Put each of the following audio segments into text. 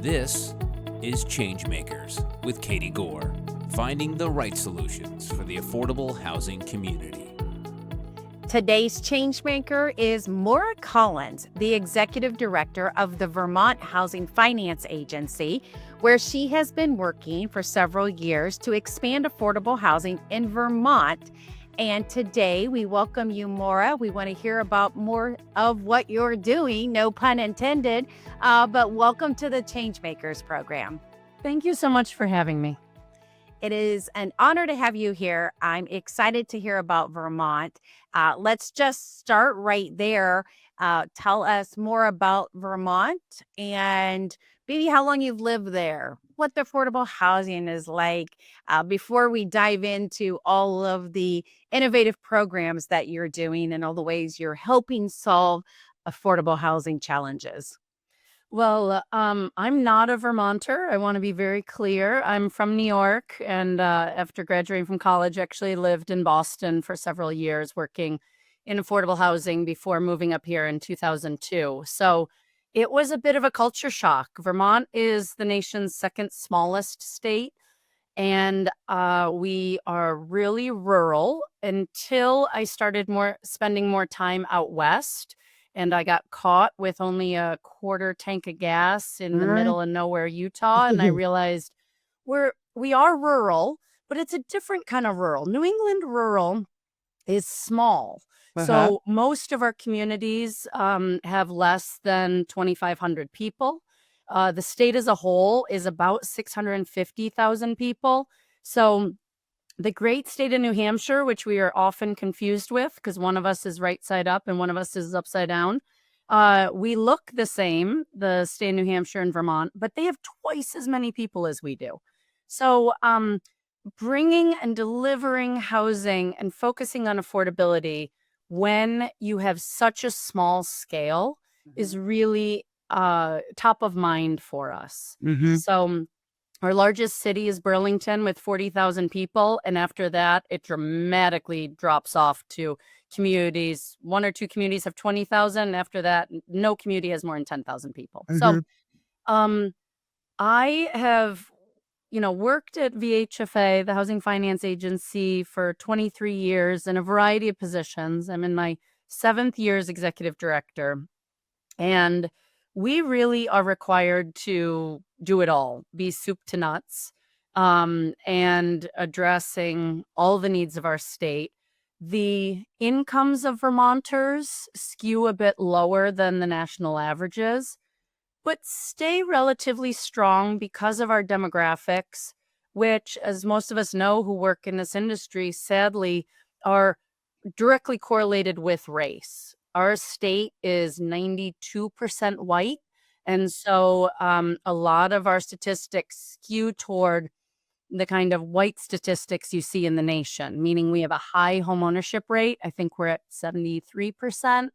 This is ChangeMakers with Katie Goar, finding the right solutions for the affordable housing community. Today's changemaker is Maura Collins, the executive director of the Vermont Housing Finance Agency, where she has been working for several years to expand affordable housing in Vermont. And today we welcome you, Maura. We want to hear about more of what you're doing, no pun intended, but welcome to the Changemakers program. Thank you so much for having me. It is an honor to have you here. I'm excited to hear about Vermont. Let's just start right there. Tell us more about Vermont and maybe how long you've lived there, what the affordable housing is like, before we dive into all of the innovative programs that you're doing and all the ways you're helping solve affordable housing challenges. Well, I'm not a Vermonter. I want to be very clear. I'm from New York, and after graduating from college, actually lived in Boston for several years, working in affordable housing before moving up here in 2002. So it was a bit of a culture shock. Vermont is the nation's second smallest state, and we are really rural until I started spending more time out west. And I got caught with only a quarter tank of gas in the middle of nowhere, Utah. And I realized we are rural, but it's a different kind of rural. New England rural is small. So most of our communities have less than 2,500 people. The state as a whole is about 650,000 people. So the great state of New Hampshire, which we are often confused with because one of us is right side up and one of us is upside down. We look the same, the state of New Hampshire and Vermont, but they have twice as many people as we do. So bringing and delivering housing and focusing on affordability when you have such a small scale is really top of mind for us. So our largest city is Burlington with 40,000 people. And after that, it dramatically drops off to communities. One or two communities have 20,000. After that, no community has more than 10,000 people. So I have, worked at VHFA, the Housing Finance Agency, for 23 years in a variety of positions. I'm in my 7th year as executive director. And we really are required to do it all, be soup to nuts, and addressing all the needs of our state. The incomes of Vermonters skew a bit lower than the national averages, but stay relatively strong because of our demographics, which, as most of us know who work in this industry, sadly, are directly correlated with race. Our state is 92% white. And so a lot of our statistics skew toward the kind of white statistics you see in the nation, meaning we have a high homeownership rate. I think we're at 73%.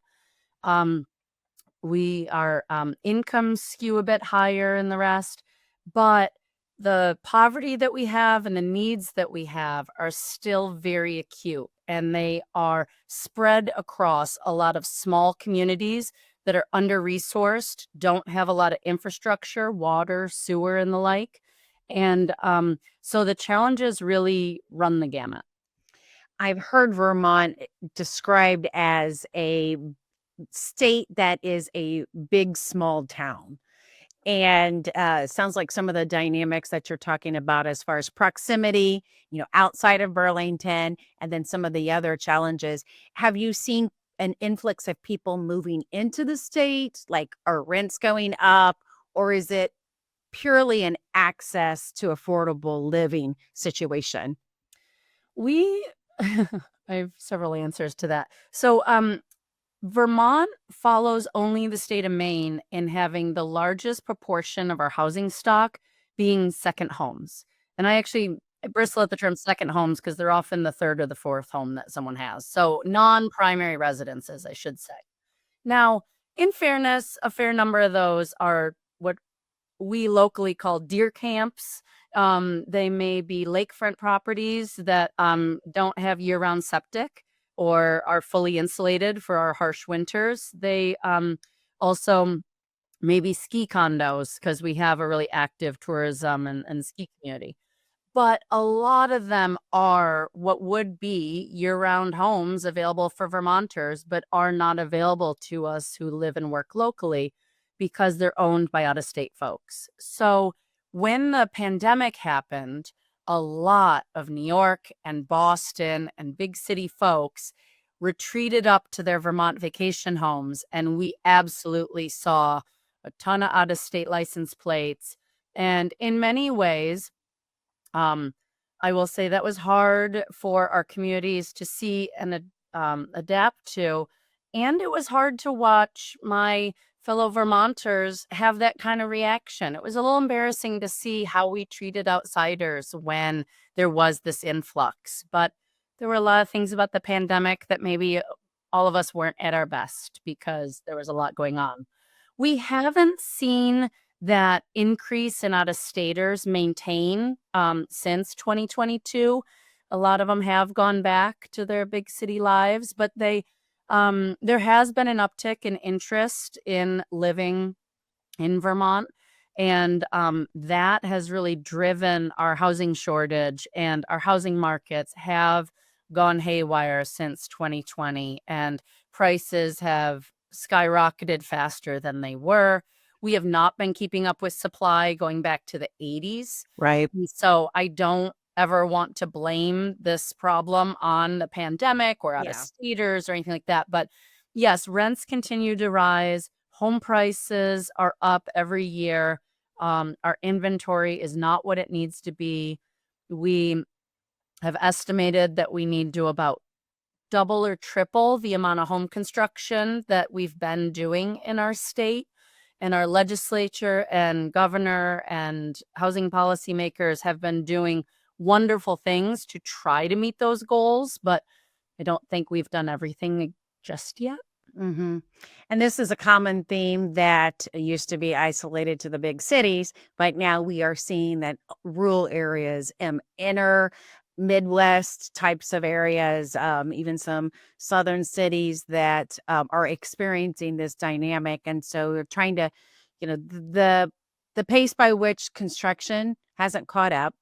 Our incomes skew a bit higher than the rest, but the poverty that we have and the needs that we have are still very acute, and they are spread across a lot of small communities that are under-resourced, don't have a lot of infrastructure, water, sewer, and the like. And so the challenges really run the gamut. I've heard Vermont described as a state that is a big, small town. And sounds like some of the dynamics that you're talking about as far as proximity, outside of Burlington, and then some of the other challenges. Have you seen an influx of people moving into the state? Like, are rents going up, or is it purely an access to affordable living situation? I have several answers to that. So Vermont follows only the state of Maine in having the largest proportion of our housing stock being second homes. And I bristle at the term second homes because they're often the third or the fourth home that someone has. So non-primary residences, I should say. Now, in fairness, a fair number of those are what we locally call deer camps. They may be lakefront properties that don't have year-round septic or are fully insulated for our harsh winters. They also maybe ski condos, because we have a really active tourism and ski community. But a lot of them are what would be year-round homes available for Vermonters, but are not available to us who live and work locally because they're owned by out-of-state folks. So when the pandemic happened, a lot of New York and Boston and big city folks retreated up to their Vermont vacation homes, and we absolutely saw a ton of out-of-state license plates. And in many ways, um, I will say that was hard for our communities to see and adapt to. And it was hard to watch my fellow Vermonters have that kind of reaction. It was a little embarrassing to see how we treated outsiders when there was this influx. But there were a lot of things about the pandemic that maybe all of us weren't at our best because there was a lot going on. We haven't seen that increase in out-of-staters maintain since 2022. A lot of them have gone back to their big city lives, but there has been an uptick in interest in living in Vermont, and that has really driven our housing shortage, and our housing markets have gone haywire since 2020, and prices have skyrocketed faster than they were. We have not been keeping up with supply going back to the 80s. Right. So I don't ever want to blame this problem on the pandemic or out of Yeah. staters or anything like that. But yes, rents continue to rise. Home prices are up every year. Our inventory is not what it needs to be. We have estimated that we need to about double or triple the amount of home construction that we've been doing in our state. And our legislature and governor and housing policymakers have been doing wonderful things to try to meet those goals, but I don't think we've done everything just yet. hmm And this is a common theme that used to be isolated to the big cities, but now we are seeing that rural areas, inner Midwest types of areas, even some southern cities that are experiencing this dynamic. And so we're trying to, the pace by which construction hasn't caught up,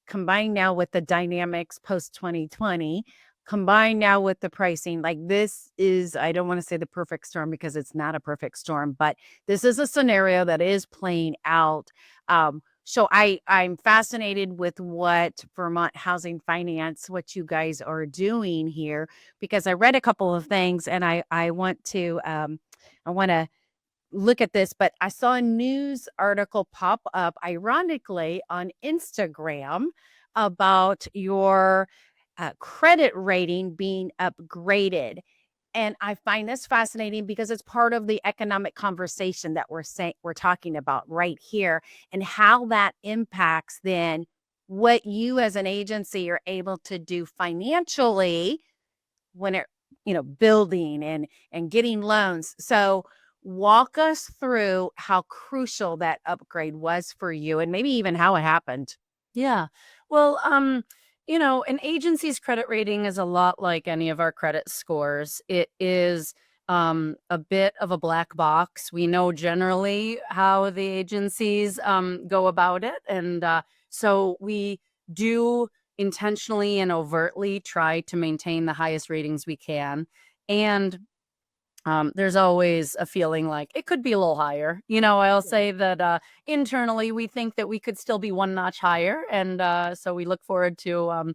combined now with the dynamics post 2020, combined now with the pricing, like this is, I don't want to say the perfect storm because it's not a perfect storm, but this is a scenario that is playing out. So I'm fascinated with what Vermont Housing Finance, what you guys are doing here, because I read a couple of things and I want to look at this, but I saw a news article pop up ironically on Instagram about your credit rating being upgraded. And I find this fascinating because it's part of the economic conversation that we're talking about right here, and how that impacts then what you as an agency are able to do financially when it, building and getting loans. So walk us through how crucial that upgrade was for you and maybe even how it happened. Yeah. Well, an agency's credit rating is a lot like any of our credit scores. It is a bit of a black box. We know generally how the agencies go about it. And so we do intentionally and overtly try to maintain the highest ratings we can. And there's always a feeling like it could be a little higher. I'll say that internally we think that we could still be one notch higher. And so we look forward to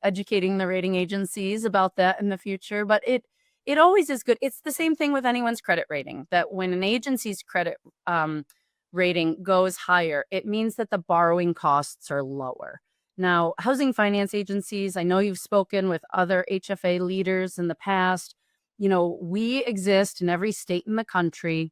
educating the rating agencies about that in the future. But it always is good. It's the same thing with anyone's credit rating, that when an agency's credit rating goes higher, it means that the borrowing costs are lower. Now, housing finance agencies, I know you've spoken with other HFA leaders in the past. We exist in every state in the country,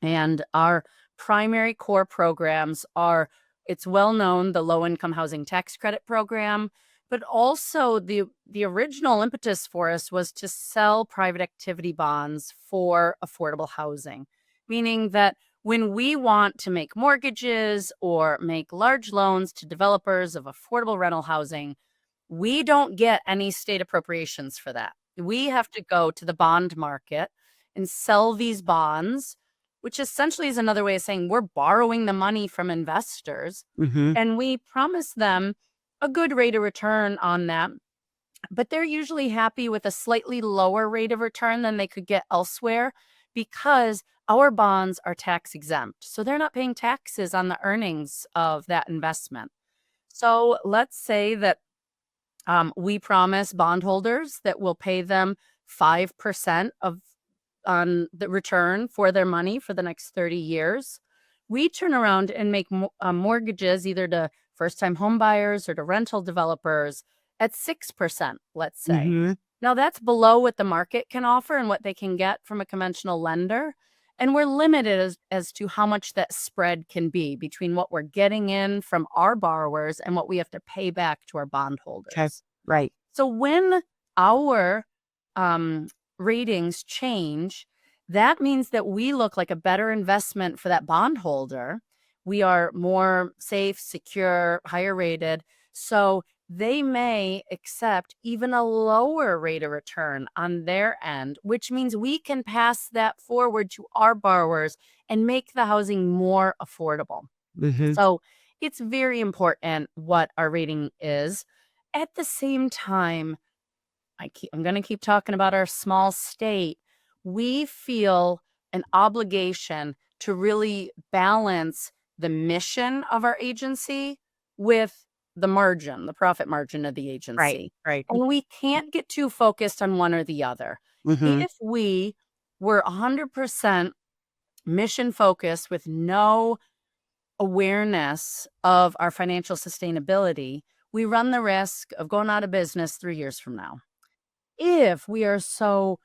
and our primary core programs are, it's well known, the low income housing tax credit program, but also the original impetus for us was to sell private activity bonds for affordable housing, meaning that when we want to make mortgages or make large loans to developers of affordable rental housing, we don't get any state appropriations for that. We have to go to the bond market and sell these bonds which essentially is another way of saying we're borrowing the money from investors, Mm-hmm. and we promise them a good rate of return on that. But they're usually happy with a slightly lower rate of return than they could get elsewhere because our bonds are tax exempt. So they're not paying taxes on the earnings of that investment. So let's say that we promise bondholders that we'll pay them 5% of on the return for their money for the next 30 years. We turn around and make mortgages either to first-time home buyers or to rental developers at 6%, let's say. Mm-hmm. Now that's below what the market can offer and what they can get from a conventional lender. And we're limited as to how much that spread can be between what we're getting in from our borrowers and what we have to pay back to our Okay. bondholders. Right. So when our ratings change, that means that we look like a better investment for that bondholder. We are more safe, secure, higher rated. So they may accept even a lower rate of return on their end, which means we can pass that forward to our borrowers and make the housing more affordable. Mm-hmm. So it's very important what our rating is. At the same time, I'm going to keep talking about our small state. We feel an obligation to really balance the mission of our agency with the margin, the profit margin of the Right. agency. Right. And we can't get too focused on one or the other. Mm-hmm. If we were 100% mission focused with no awareness of our financial sustainability, we run the risk of going out of business 3 years from now. If we are so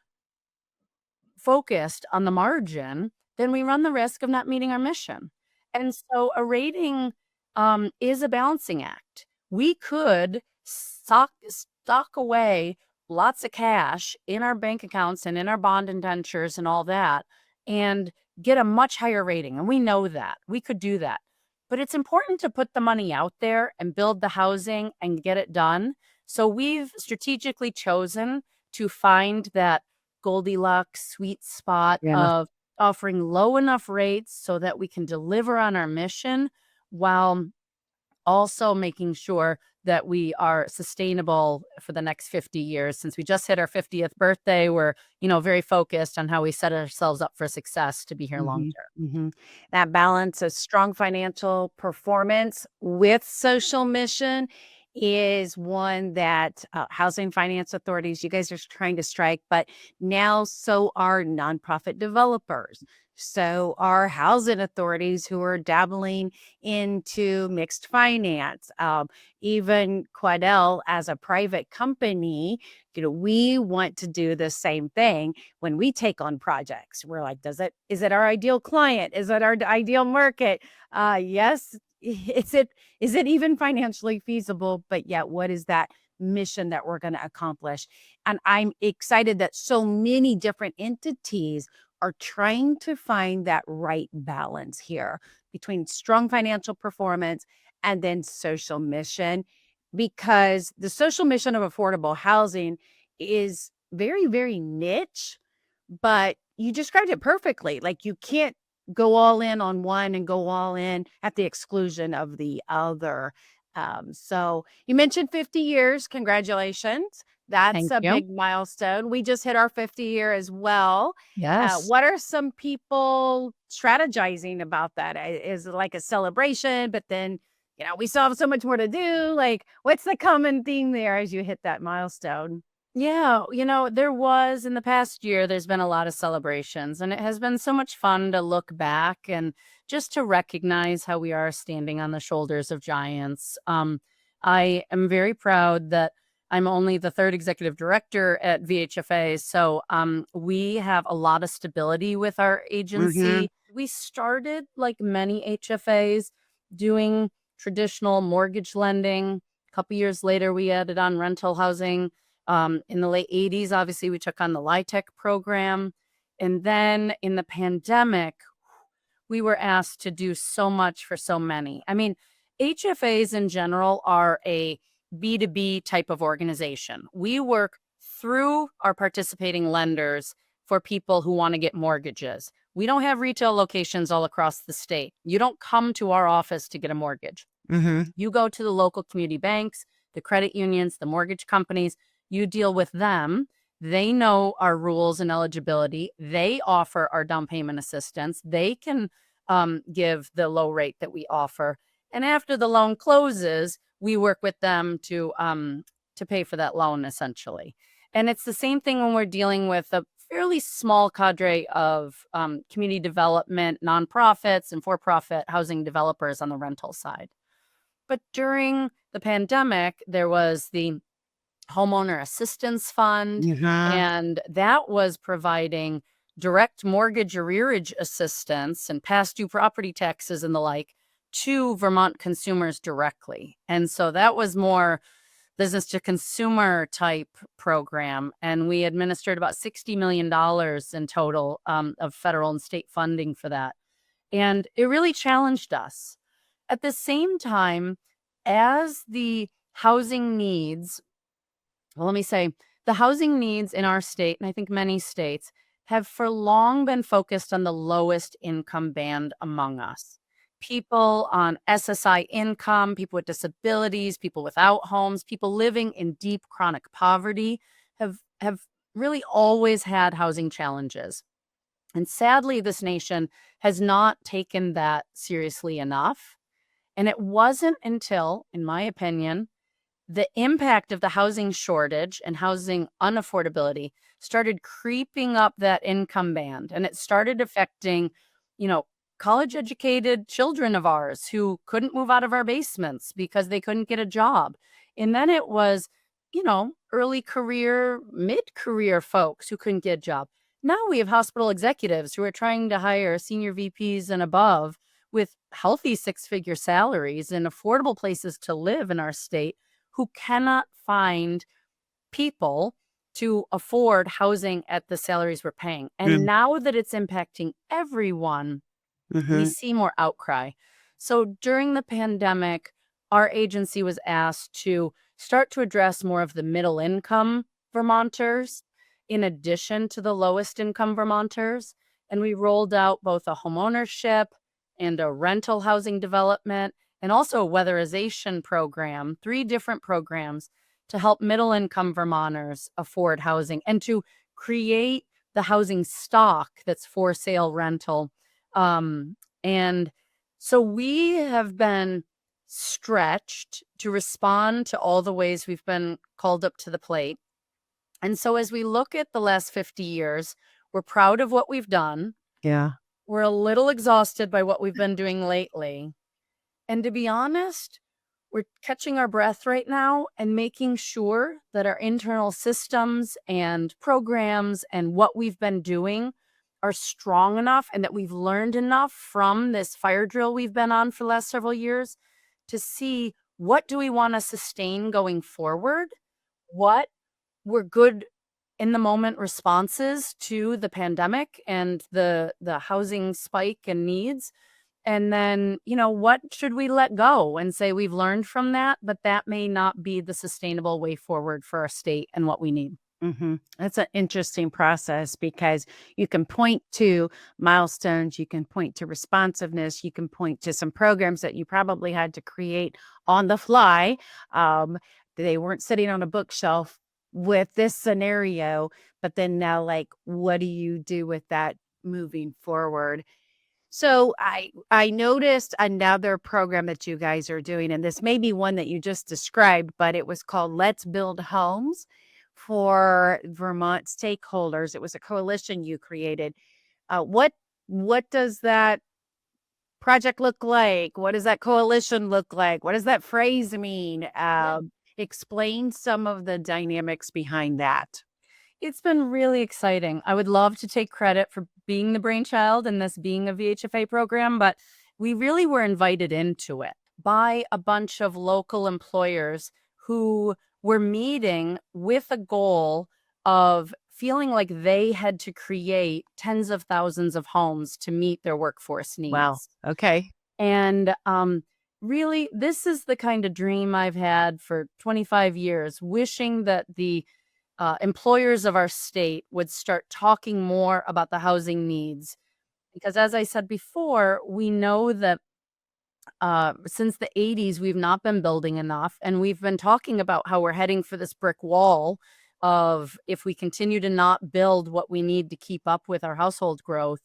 focused on the margin, then we run the risk of not meeting our mission. And so a rating is a balancing act. We could stock away lots of cash in our bank accounts and in our bond indentures and all that and get a much higher rating. And we know that. We could do that. But it's important to put the money out there and build the housing and get it done. So we've strategically chosen to find that Goldilocks sweet spot Yeah. of offering low enough rates so that we can deliver on our mission while also making sure that we are sustainable for the next 50 years. Since we just hit our 50th birthday, we're, very focused on how we set ourselves up for success to be here long term. Mm-hmm. That balance of strong financial performance with social mission is one that housing finance authorities, you guys are trying to strike, but now so are nonprofit developers. So are housing authorities who are dabbling into mixed finance. Even Quadell as a private company, we want to do the same thing when we take on projects. We're like, is it our ideal client? Is it our ideal market? Yes. Is it even financially feasible? But yet, what is that mission that we're going to accomplish? And I'm excited that so many different entities are trying to find that right balance here between strong financial performance and then social mission, because the social mission of affordable housing is very, very niche, but you described it perfectly. Like, you can't go all in on one and go all in at the exclusion of the other. So you mentioned 50 years. Congratulations. That's Thank a you. big milestone. We just hit our 50 year as well. Yes. What are some people strategizing about that? Is it like a celebration, but then, we still have so much more to do? Like, what's the common theme there as you hit that milestone? Yeah, there was in the past year, there's been a lot of celebrations, and it has been so much fun to look back and just to recognize how we are standing on the shoulders of giants. I am very proud that I'm only the third executive director at VHFA, so we have a lot of stability with our agency. We started, like many HFAs, doing traditional mortgage lending. A couple years later, we added on rental housing. In the late 80s, obviously, we took on the LIHTC program. And then in the pandemic, we were asked to do so much for so many. I mean, HFAs in general are a B2B type of organization. We work through our participating lenders for people who want to get mortgages. We don't have retail locations all across the state. You don't come to our office to get a mortgage. You go to the local community banks, the credit unions, the mortgage companies. You deal with them. They know our rules and eligibility. They offer our down payment assistance. They can give the low rate that we offer. And after the loan closes, we work with them to pay for that loan, essentially. And it's the same thing when we're dealing with a fairly small cadre of community development, nonprofits, and for-profit housing developers on the rental side. But during the pandemic, there was the Homeowner Assistance Fund, and that was providing direct mortgage arrearage assistance and past due property taxes and the like to Vermont consumers directly. And so that was more business to consumer type program. And we administered about $60 million in total of federal and state funding for that. And it really challenged us. At the same time, as the housing needs, well, let me say, the housing needs in our state, and I think many states, have for long been focused on the lowest income band among us. People on SSI income, people with disabilities, people without homes, people living in deep chronic poverty have really always had housing challenges. And sadly, this nation has not taken that seriously enough. And it wasn't until, in my opinion, the impact of the housing shortage and housing unaffordability started creeping up that income band. And it started affecting, college educated children of ours who couldn't move out of our basements because they couldn't get a job. And then it was, early career, mid-career folks who couldn't get a job. Now we have hospital executives who are trying to hire senior VPs and above with healthy six-figure salaries and affordable places to live in our state who cannot find people to afford housing at the salaries we're paying. And now that it's impacting everyone, we see more outcry. So during the pandemic, our agency was asked to start to address more of the middle income Vermonters in addition to the lowest income Vermonters. And we rolled out both a homeownership and a rental housing development and also a weatherization program, 3 different programs to help middle income Vermonters afford housing and to create the housing stock that's for sale rental. And so we have been stretched to respond to all the ways we've been called up to the plate. And so as we look at the last 50 years, we're proud of what we've done. Yeah. We're a little exhausted by what we've been doing lately. And to be honest, we're catching our breath right now and making sure that our internal systems and programs and what we've been doing are strong enough and that we've learned enough from this fire drill we've been on for the last several years to see what do we want to sustain going forward, what were good in the moment responses to the pandemic and the housing spike and needs. And then, what should we let go and say we've learned from that, but that may not be the sustainable way forward for our state and what we need. That's an interesting process because you can point to milestones, you can point to responsiveness, you can point to some programs that you probably had to create on the fly. They weren't sitting on a bookshelf with this scenario, but then now, what do you do with that moving forward? So I noticed another program that you guys are doing, and this may be one that you just described, but it was called Let's Build Homes for Vermont stakeholders. It was a coalition you created. What does that project look like? What does that coalition look like? What does that phrase mean? Explain some of the dynamics behind that. It's been really exciting. I would love to take credit for being the brainchild and this being a VHFA program, but we really were invited into it by a bunch of local employers who were meeting with a goal of feeling like they had to create tens of thousands of homes to meet their workforce needs. Wow. Okay. And really, this is the kind of dream I've had for 25 years, wishing that the employers of our state would start talking more about the housing needs. Because as I said before, we know that since the 80s, we've not been building enough. And we've been talking about how we're heading for this brick wall of if we continue to not build what we need to keep up with our household growth,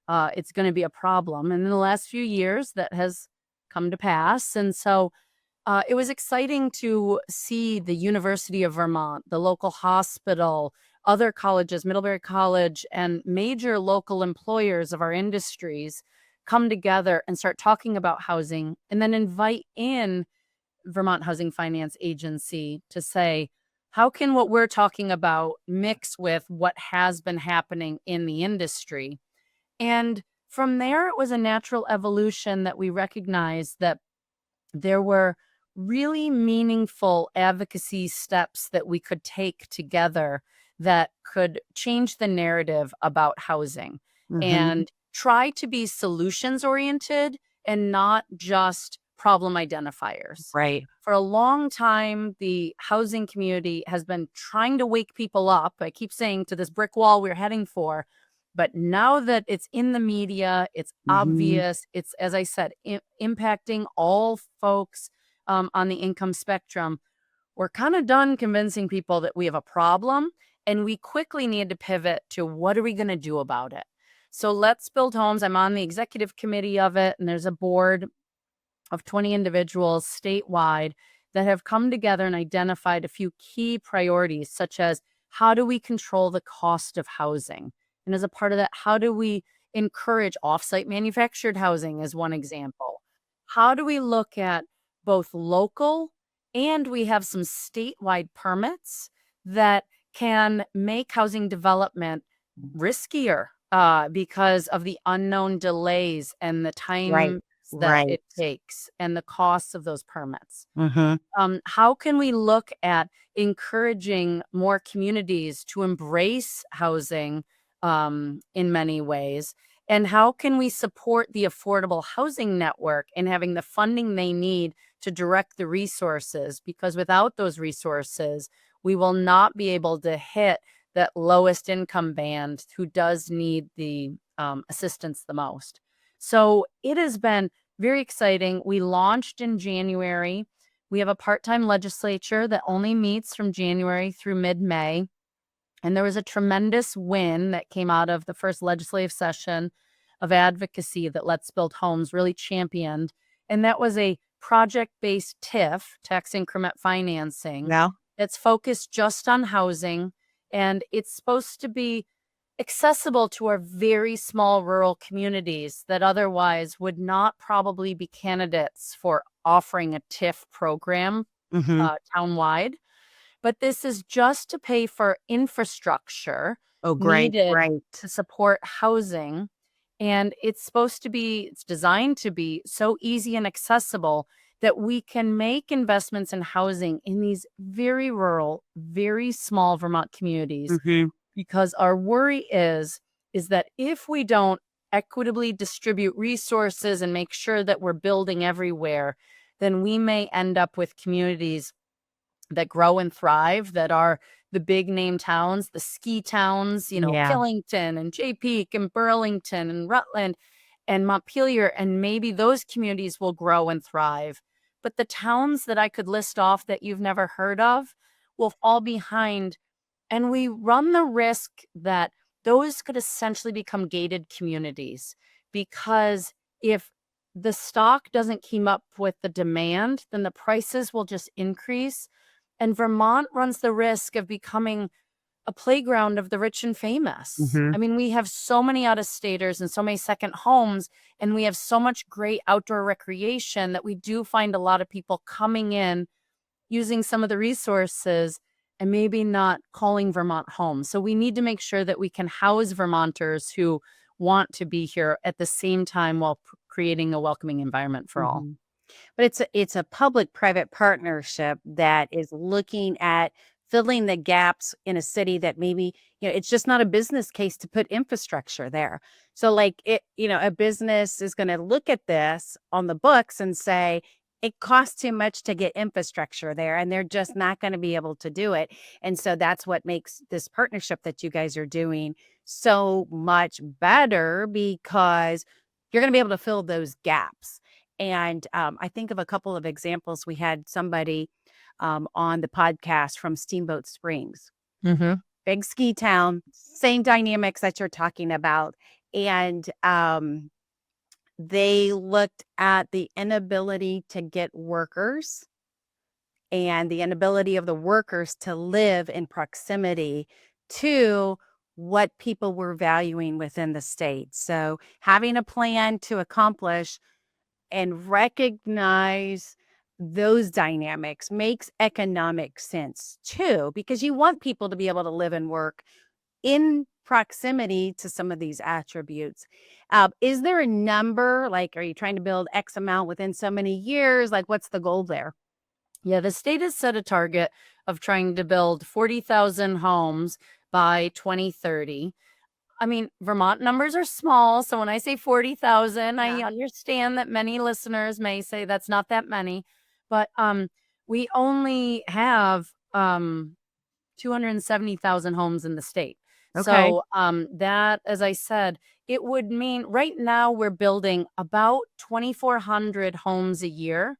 it's going to be a problem. And in the last few years, that has come to pass. And so it was exciting to see the University of Vermont, the local hospital, other colleges, Middlebury College, and major local employers of our industries come together and start talking about housing, and then invite in Vermont Housing Finance Agency to say, how can what we're talking about mix with what has been happening in the industry? And from there, it was a natural evolution that we recognized that there were really meaningful advocacy steps that we could take together that could change the narrative about housing and try to be solutions oriented and not just problem identifiers. Right. For a long time, the housing community has been trying to wake people up. I keep saying to this brick wall we're heading for. But now that it's in the media, it's obvious, it's, as I said, impacting all folks on the income spectrum, we're kind of done convincing people that we have a problem, and we quickly need to pivot to what are we going to do about it. So Let's Build Homes, I'm on the executive committee of it, and there's a board of 20 individuals statewide that have come together and identified a few key priorities, such as how do we control the cost of housing? And as a part of that, how do we encourage offsite manufactured housing as one example? How do we look at both local and we have some statewide permits that can make housing development riskier because of the unknown delays and the time that it takes and the costs of those permits? How can we look at encouraging more communities to embrace housing in many ways? And how can we support the affordable housing network in having the funding they need to direct the resources? Because without those resources, we will not be able to hit that lowest income band who does need the assistance the most. So it has been very exciting. We launched in January. We have a part-time legislature that only meets from January through mid-May. And there was a tremendous win that came out of the first legislative session of advocacy that Let's Build Homes really championed. And that was a project-based TIF, tax increment financing, that's focused just on housing. And it's supposed to be accessible to our very small rural communities that otherwise would not probably be candidates for offering a TIF program townwide. But this is just to pay for infrastructure needed to support housing. And it's designed to be so easy and accessible that we can make investments in housing in these very rural, very small Vermont communities. Because our worry is that if we don't equitably distribute resources and make sure that we're building everywhere, then we may end up with communities that grow and thrive, that are the big name towns, the ski towns, Killington and Jay Peak and Burlington and Rutland and Montpelier, and maybe those communities will grow and thrive. But the towns that I could list off that you've never heard of will fall behind. And we run the risk that those could essentially become gated communities, because if the stock doesn't keep up with the demand, then the prices will just increase. And Vermont runs the risk of becoming a playground of the rich and famous. I mean, we have so many out-of-staters and so many second homes, and we have so much great outdoor recreation that we do find a lot of people coming in, using some of the resources, and maybe not calling Vermont home. So we need to make sure that we can house Vermonters who want to be here at the same time while creating a welcoming environment for all. But it's a public-private partnership that is looking at filling the gaps in a city that maybe, it's just not a business case to put infrastructure there. So a business is going to look at this on the books and say, it costs too much to get infrastructure there, and they're just not going to be able to do it. And so that's what makes this partnership that you guys are doing so much better, because you're going to be able to fill those gaps. And I think of a couple of examples. We had somebody on the podcast from Steamboat Springs, Mm-hmm. big ski town, same dynamics that you're talking about. And they looked at the inability to get workers and the inability of the workers to live in proximity to what people were valuing within the state. So having a plan to accomplish and recognize those dynamics makes economic sense too, because you want people to be able to live and work in proximity to some of these attributes. Is there a number? Like, are you trying to build X amount within so many years? Like, what's the goal there? Yeah, the state has set a target of trying to build 40,000 homes by 2030. I mean, Vermont numbers are small. So when I say 40,000, I Yeah. understand that many listeners may say that's not that many. But we only have 270,000 homes in the state. Okay. So that, as I said, it would mean right now we're building about 2,400 homes a year,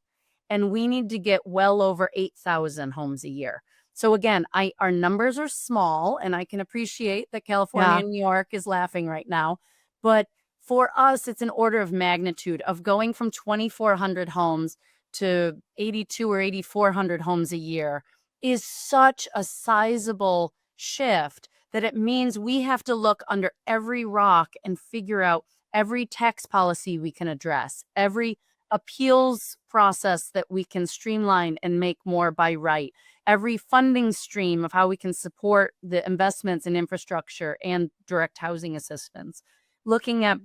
and we need to get well over 8,000 homes a year. So again, our numbers are small, and I can appreciate that California Yeah. and New York is laughing right now. But for us, it's an order of magnitude of going from 2,400 homes to 82 or 8,400 homes a year is such a sizable shift that it means we have to look under every rock and figure out every tax policy we can address, every appeals process that we can streamline and make more by right, every funding stream of how we can support the investments in infrastructure and direct housing assistance, looking at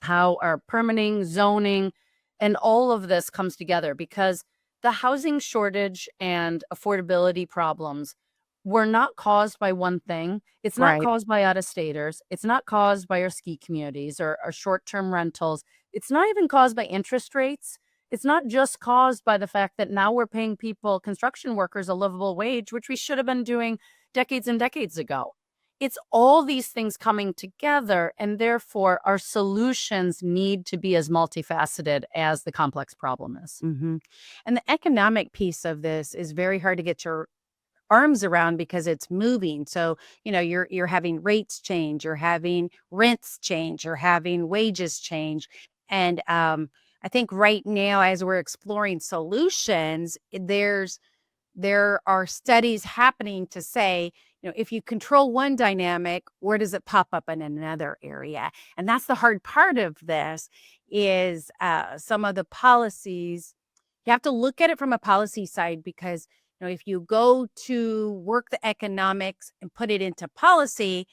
how our permitting, zoning, and all of this comes together, because the housing shortage and affordability problems were not caused by one thing. It's not Right. caused by out-of-staters. It's not caused by our ski communities or short-term rentals. It's not even caused by interest rates. It's not just caused by the fact that now we're paying people, construction workers, a livable wage, which we should have been doing decades and decades ago. It's all these things coming together, and therefore our solutions need to be as multifaceted as the complex problem is. And the economic piece of this is very hard to get your arms around because it's moving. So, you're having rates change, you're having rents change, you're having wages change. And I think right now, as we're exploring solutions, there are studies happening to say, if you control one dynamic, where does it pop up in another area? And that's the hard part of this, is some of the policies. You have to look at it from a policy side, because if you go to work the economics and put it into policy,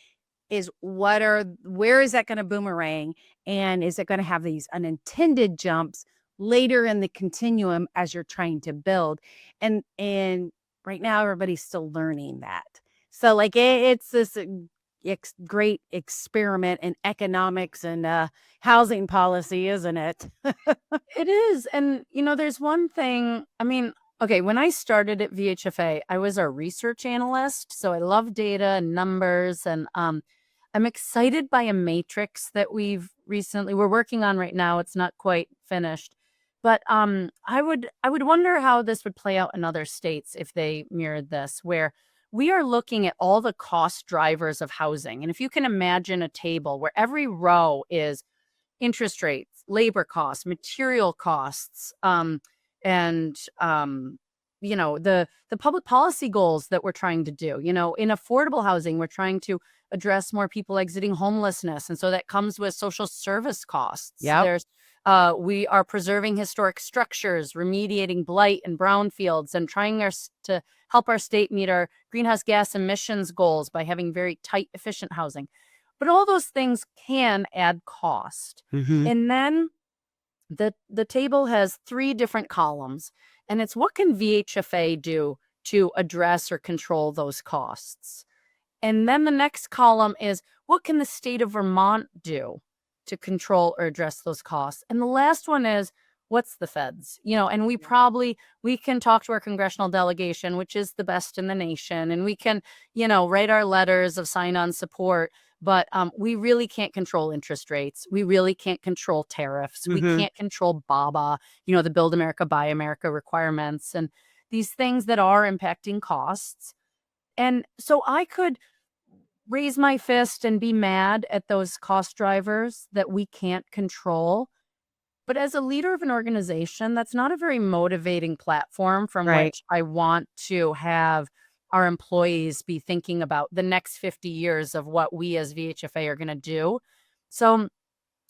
where is that going to boomerang, and is it going to have these unintended jumps later in the continuum as you're trying to build? And right now everybody's still learning that. So like it's this great experiment in economics and housing policy, isn't it? It is. And, there's one thing, I mean, okay, when I started at VHFA, I was a research analyst. So I love data and numbers. And I'm excited by a matrix that we're working on right now. It's not quite finished. But I would wonder how this would play out in other states if they mirrored this, where we are looking at all the cost drivers of housing. And if you can imagine a table where every row is interest rates, labor costs, material costs, and the public policy goals that we're trying to do. In affordable housing, we're trying to address more people exiting homelessness, and so that comes with social service costs. Yep. We are preserving historic structures, remediating blight and brownfields, and trying to help our state meet our greenhouse gas emissions goals by having very tight, efficient housing. But all those things can add cost. And then the table has 3 different columns, and it's what can VHFA do to address or control those costs. And then the next column is what can the state of Vermont do to control or address those costs. And the last one is what's the feds? And we can talk to our congressional delegation, which is the best in the nation, and we can, write our letters of sign-on support, but we really can't control interest rates. We really can't control tariffs. We Mm-hmm. can't control BABA, the Build America, Buy America requirements, and these things that are impacting costs. And so I could raise my fist and be mad at those cost drivers that we can't control. But as a leader of an organization, that's not a very motivating platform from Right. which I want to have our employees be thinking about the next 50 years of what we as VHFA are going to do. So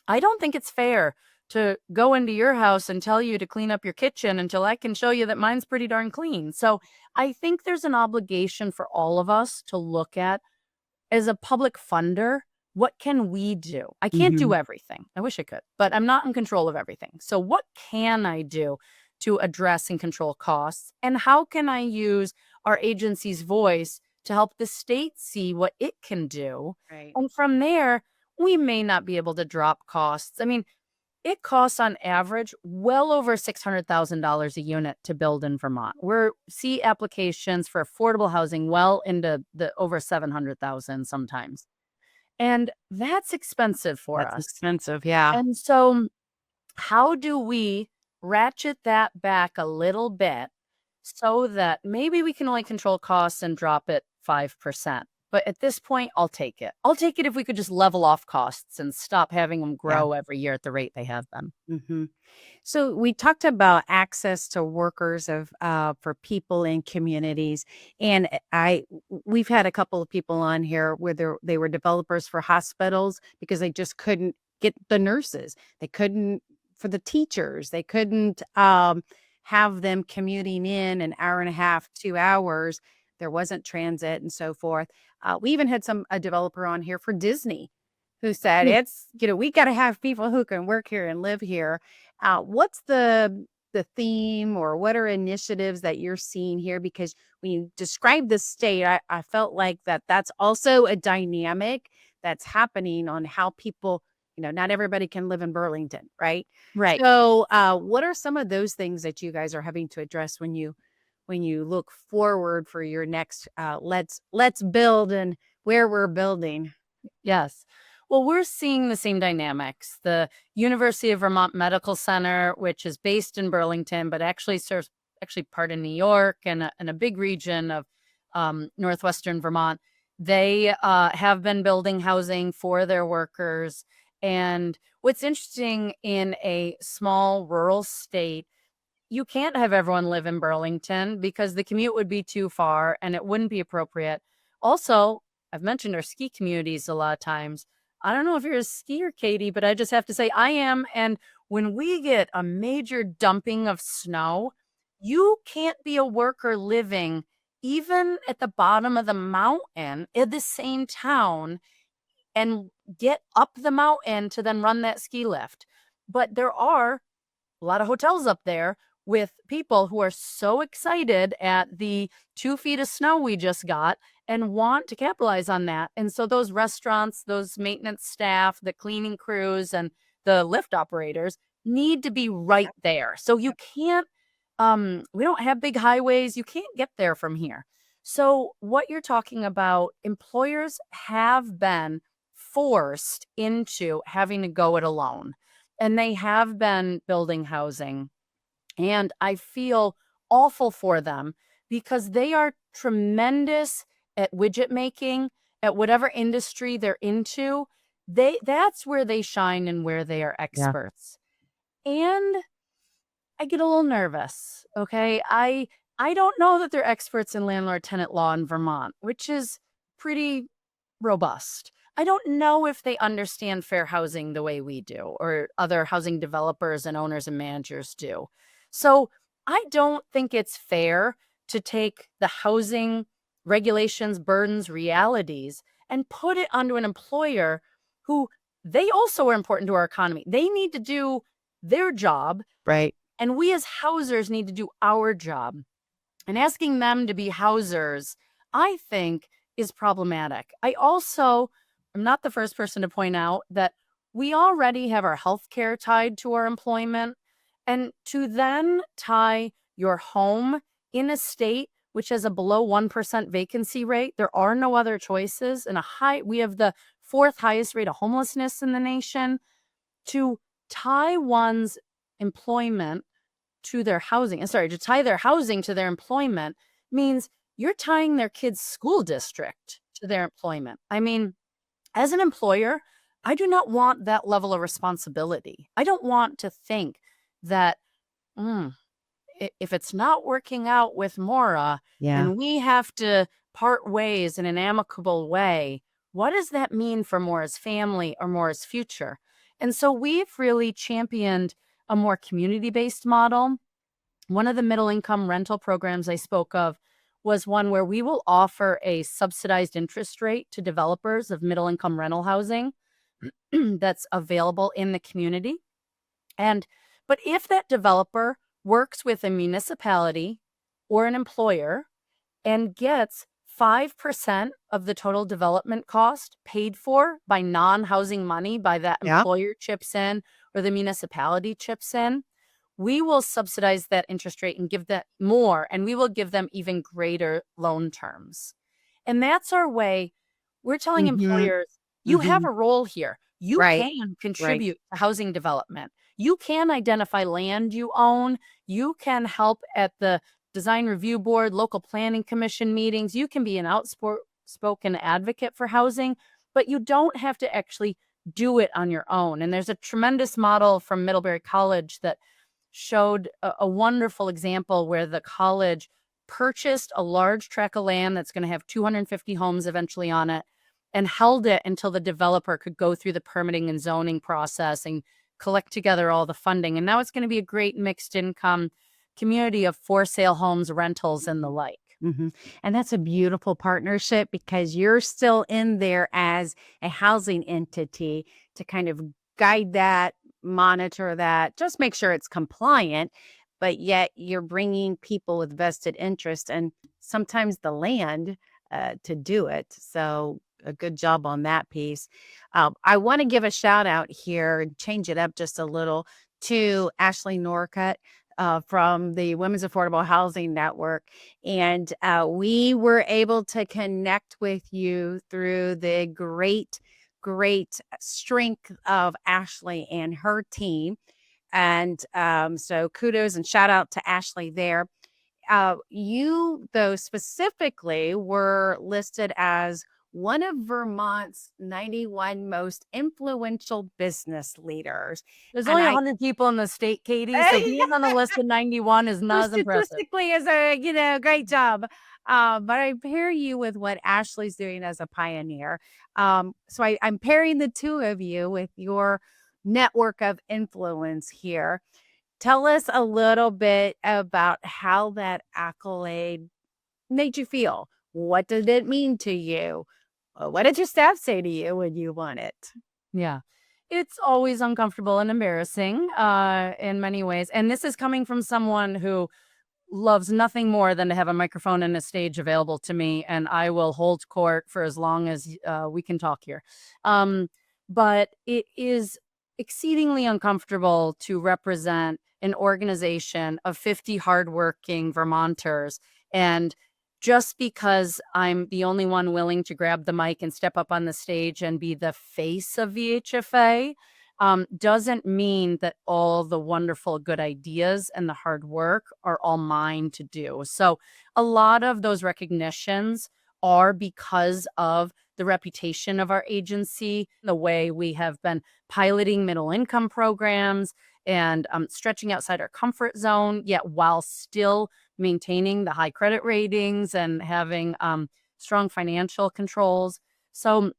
I don't think it's fair to go into your house and tell you to clean up your kitchen until I can show you that mine's pretty darn clean. So I think there's an obligation for all of us to look at, as a public funder, what can we do? I can't Mm-hmm. do everything. I wish I could, but I'm not in control of everything. So what can I do to address and control costs? And how can I use our agency's voice to help the state see what it can do? Right. And from there, we may not be able to drop costs. I mean, it costs on average well over $600,000 a unit to build in Vermont. We see applications for affordable housing well into the over 700,000 sometimes. And that's expensive for That's us. expensive. Yeah. And so how do we ratchet that back a little bit so that maybe we can only control costs and drop it 5%? But at this point, I'll take it. I'll take it if we could just level off costs and stop having them grow every year at the rate they have been. Mm-hmm. So we talked about access to workers for people in communities, and we've had a couple of people on here where they were developers for hospitals because they just couldn't get the nurses, they couldn't for the teachers, they couldn't have them commuting in an hour and a half, 2 hours. There wasn't transit and so forth. We even had a developer on here for Disney who said it's we got to have people who can work here and live here. What's the theme, or what are initiatives that you're seeing here? Because when you describe the state, I felt like that's also a dynamic that's happening on how people, not everybody can live in Burlington, right? Right. So what are some of those things that you guys are having to address when you look forward for your next let's build and where we're building? Yes. Well, we're seeing the same dynamics. The University of Vermont Medical Center, which is based in Burlington, but actually serves part of New York and a big region of northwestern Vermont, they have been building housing for their workers. And what's interesting, in a small rural state, you can't have everyone live in Burlington because the commute would be too far and it wouldn't be appropriate. Also, I've mentioned our ski communities a lot of times. I don't know if you're a skier, Katie, but I just have to say I am. And when we get a major dumping of snow, you can't be a worker living even at the bottom of the mountain in the same town and get up the mountain to then run that ski lift. But there are a lot of hotels up there with people who are so excited at the 2 feet of snow we just got and want to capitalize on that. And so those restaurants, those maintenance staff, the cleaning crews, and the lift operators need to be right there. So you can't, we don't have big highways. You can't get there from here. So what you're talking about, employers have been forced into having to go it alone. And they have been building housing. And I feel awful for them because they are tremendous at widget making, at whatever industry they're into. That's where they shine and where they are experts. And I get a little nervous. Okay. I don't know that they're experts in landlord tenant law in Vermont, which is pretty robust. I don't know if they understand fair housing the way we do, or other housing developers and owners and managers do. So I don't think it's fair to take the housing regulations, burdens, realities, and put it onto an employer who, they also are important to our economy. They need to do their job. Right. And we as housers need to do our job. And asking them to be housers, I think, is problematic. I also am not the first person to point out that we already have our health care tied to our employment. And to then tie your home in a state which has a below 1% vacancy rate, there are no other choices, and we have the fourth highest rate of homelessness in the nation. To tie one's employment to their housing, to tie their housing to their employment means you're tying their kids' school district to their employment. I mean, as an employer, I do not want that level of responsibility. I don't want to think that, if it's not working out with Maura Yeah. and we have to part ways in an amicable way, what does that mean for Maura's family or Maura's future? And so we've really championed a more community-based model. One of the middle income rental programs I spoke of was one where we will offer a subsidized interest rate to developers of middle income rental housing that's available in the community. But if that developer works with a municipality or an employer and gets 5% of the total development cost paid for by non-housing money, by that Yeah. employer chips in or the municipality chips in, we will subsidize that interest rate and give that more, and we will give them even greater loan terms. And that's our way. We're telling employers, you have a role here. You Right. can contribute to housing development. You can identify land you own. You can help at the design review board, local planning commission meetings. You can be an outspoken advocate for housing, but you don't have to actually do it on your own. And there's a tremendous model from Middlebury College that showed a wonderful example where the college purchased a large tract of land that's going to have 250 homes eventually on it and held it until the developer could go through the permitting and zoning process and collect together all the funding. And now it's going to be a great mixed income community of for sale homes, rentals, and the like. And that's a beautiful partnership because you're still in there as a housing entity to kind of guide that, monitor that, just make sure it's compliant, but yet you're bringing people with vested interest and sometimes the land to do it. So a good job on that piece. I want to give a shout out here and change it up just a little to Ashley Norcutt from the Women's Affordable Housing Network. And we were able to connect with you through the great strength of Ashley and her team. And so kudos and shout out to Ashley there. You, though, specifically were listed as one of Vermont's 91 most influential business leaders. There's And only I 100 people in the state, Katie, so being on the list of 91 is not as impressive. statistically is a great job. But I pair you with what Ashley's doing as a pioneer. So I'm pairing the two of you with your network of influence here. Tell us a little bit about how that accolade made you feel. What did it mean to you? What did your staff say to you when you won it? Yeah. It's always uncomfortable and embarrassing in many ways. And this is coming from someone who loves nothing more than to have a microphone and a stage available to me, and I will hold court for as long as we can talk here. But it is exceedingly uncomfortable to represent an organization of 50 hardworking Vermonters, and just because I'm the only one willing to grab the mic and step up on the stage and be the face of VHFA doesn't mean that all the wonderful good ideas and the hard work are all mine to do. So a lot of those recognitions are because of the reputation of our agency, the way we have been piloting middle income programs and stretching outside our comfort zone, yet while still maintaining the high credit ratings and having strong financial controls. So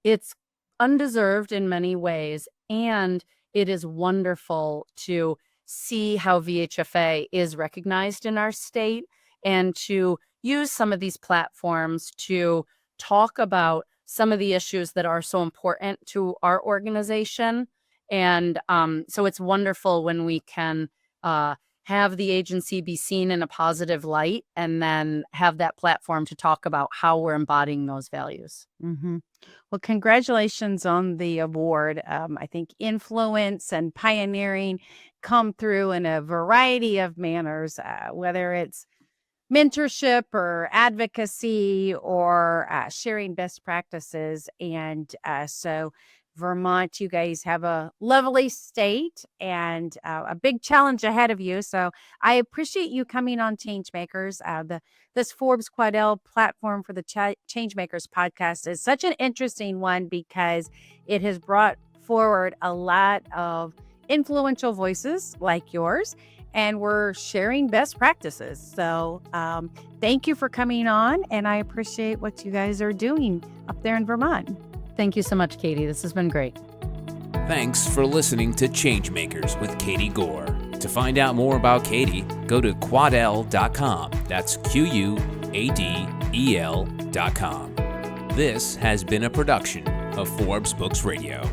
it's undeserved in many ways, and it is wonderful to see how VHFA is recognized in our state and to use some of these platforms to talk about some of the issues that are so important to our organization. And so it's wonderful when we can have the agency be seen in a positive light, and then have that platform to talk about how we're embodying those values. Mm-hmm. Well, congratulations on the award. I think influence and pioneering come through in a variety of manners, whether it's mentorship or advocacy or sharing best practices. And so, Vermont, you guys have a lovely state and a big challenge ahead of you. So, I appreciate you coming on ChangeMakers. This Forbes Quadell platform for the ChangeMakers podcast is such an interesting one because it has brought forward a lot of influential voices like yours, and we're sharing best practices. So thank you for coming on, and I appreciate what you guys are doing up there in Vermont. Thank you so much, Katie. This has been great. Thanks for listening to ChangeMakers with Katie Goar. To find out more about Katie, go to quadell.com. That's QUADEL.com. This has been a production of Forbes Books Radio.